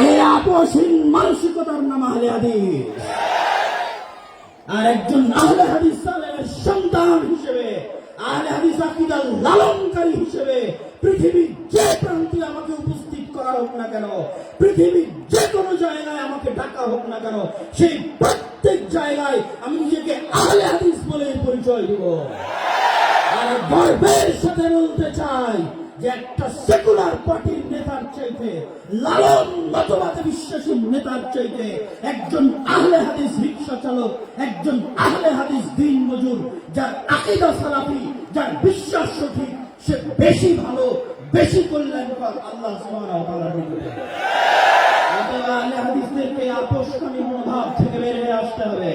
এই আপোষহীন মানসিকতার নাম আহলে হাদিস। আর একজন আহলে হাদিস সালেহের সন্তান হিসেবে, আহলে হাদিস আকীদার লালনকারী হিসেবে পৃথিবীর যে প্রান্তে আমাকে উপস্থিত করা হোক না কেন, পৃথিবীর যে কোনো জায়গায় আমাকে ডাকা হোক না কেন, সেই প্রত্যেক জায়গায় আমি নিজেকে আহলে হাদিস বলে পরিচয় দিব। আর গর্বের সাথে বলতে চাই যে একটা সেকুলার পার্টির নেতার চাইতে, লালন মতবাদে বিশ্বাসী নেতার চাইতে একজন আহলে হাদিস রিকশা চালক, একজন আহলে হাদিস দিন মজুর, যার আকীদা সালাফি, যার বিশ্বাস সঠিক, সে বেশি ভালো, বেশি কল্যাণকর আল্লাহ সুবহানাহু ওয়া তাআলার নিকটে। আহলে হাদিসদেরকে আপোষকামী মনোভাব থেকে বের হয়ে আসতে হবে।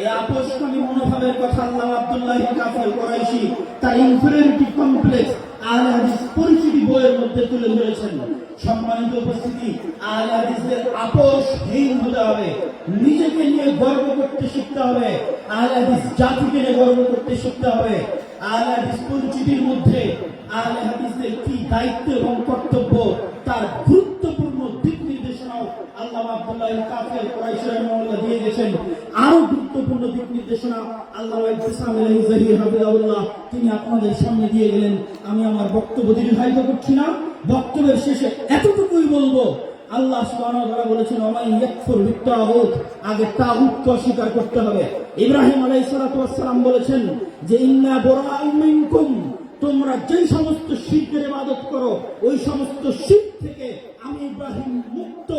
এই আপোষকামী মনোভাবের কথা আল্লাহ আব্দুল্লাহ কাফের কুরাইশি তার ইনফেরিয়রিটি কমপ্লেক্স আহলে হাদিস পরিচিতি বইয়ের মধ্যে তুলে ধরেছেন। সম্মানিত উপস্থিতি, আহলে হাদিসদের আপোষহীন হতে হবে, নিজেকে নিয়ে গর্ব করতে শিখতে হবে, আহলে হাদিস জাতিকে নিয়ে গর্ব করতে শিখতে হবে। আহলে হাদিস পরিচিতির মধ্যে আহলে হাদিসদের কি দায়িত্ব এবং কর্তব্য তার গুরুত্বপূর্ণ দিক নির্দেশনাও আল্লাহ আব্দুল্লাহ কাফের কুরাইশি রাহিমাহুল্লাহ দিয়ে গেছেন। আরো গুরুত্বপূর্ণ দিক নির্দেশনা আল্লাহ ইসলাম আলাইহি হাফিজাহুল্লাহ তিনি আপনাদের সামনে দিয়ে গেলেন। আমি আমার বক্তব্য দীর্ঘায়িত করছি না, বক্তব্যের শেষে এতটুকুই বলবো, আল্লাহ সুবহানাহু ওয়া তাআলা বলেছেন ওয়ামান ইয়াকফুর বিত্তাগুত, আগে তাগুতকে অস্বীকার করতে হবে। ইব্রাহিম আলাইহিস সালাতু ওয়াস সালাম বলেছেন যে ইন্না বুরাআউ মিনকুম, তোমরা যে সমস্ত শিরকের ইবাদত করো ওই সমস্ত শিরক থেকে আমি ইব্রাহিম মুক্ত।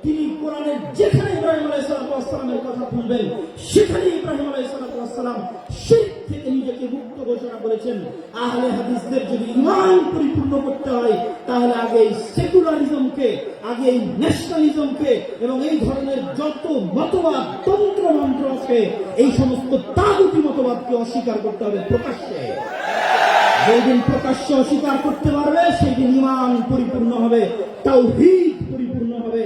তিনি কোরআনের যেখানে ইব্রাহিম আলাইহিস সালাতু ওয়াস সালামের কথা বলবেন সেখানে ইব্রাহিম আলাইহিস সালাতু ওয়াস সালাম শিরক থেকে নিজেকে মুক্ত ঘোষণা করেছেন। আহলে হাদিসদের যদি ঈমান পরিপূর্ণ করতে হয় তাহলে আগে এই সেকুলারিজমকে, আগে এই ন্যাশনালিজমকে এবং এই ধরনের যত মতবাদ, তন্ত্র মন্ত্র আছে এই সমস্ত তাগুতি মতবাদকে অস্বীকার করতে হবে প্রকাশ্যে। যেদিন প্রকাশ্য অস্বীকার করতে পারবে সেদিন ঈমান পরিপূর্ণ হবে, তাওহীদ পরিপূর্ণ হবে।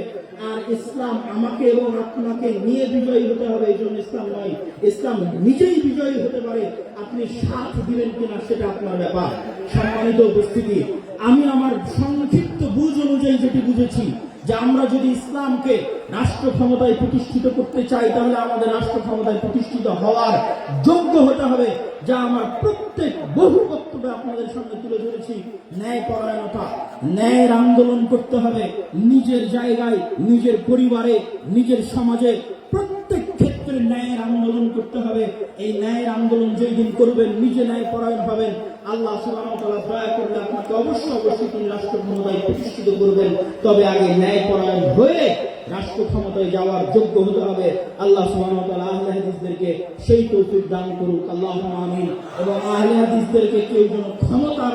আর ইসলাম আমাকে এবং আপনাকে নিয়ে বিজয়ী হতে হবে, এই জন্য ইসলাম নয়, ইসলাম নিজেই বিজয়ী হতে পারে। আপনি সাথ দিবেন কিনা সেটা আপনার ব্যাপার। সম্মানিত উপস্থিতি, আমি আমার সংক্ষিপ্ত বুঝ অনুযায়ী যেটি বুঝেছি যে আমরা যদি ইসলামকে রাষ্ট্র ক্ষমতায় প্রতিষ্ঠিত করতে চাই তাহলে আমাদের রাষ্ট্র ক্ষমতায় প্রতিষ্ঠিত হওয়ার যোগ্য হতে হবে, যা আমার প্রত্যেক বহু বক্তব্যে আপনাদের সামনে তুলে ধরেছি। ন্যায় পরায়ণতা, ন্যায়ের আন্দোলন করতে হবে নিজের জায়গায়, নিজের পরিবারে, নিজের সমাজে, প্রত্যেক ক্ষেত্রে ন্যায়ের আন্দোলন করতে হবে। এই ন্যায়ের আন্দোলন যেই দিন করবেন নিজে ন্যায় পরায়ণ হবেন, আল্লাহ সুবহানাহু ওয়া তাআলা দয়া করলে আপনাকে অবশ্যই তিনি রাষ্ট্র ক্ষমতায় প্রতিষ্ঠিত করবেন। তবে আগে ন্যায় পরায়ণ হয়ে রাষ্ট্র ক্ষমতায় যাওয়ার যোগ্য হতে হবে। আল্লাহ সুবহানাহু ওয়া তাআলা আহলে হাদিসদেরকে সেই তৌফিক দান করুক, আল্লাহুম্মা আমিন। এবং আহলে হাদিসদেরকে কেউ যেন ক্ষমতার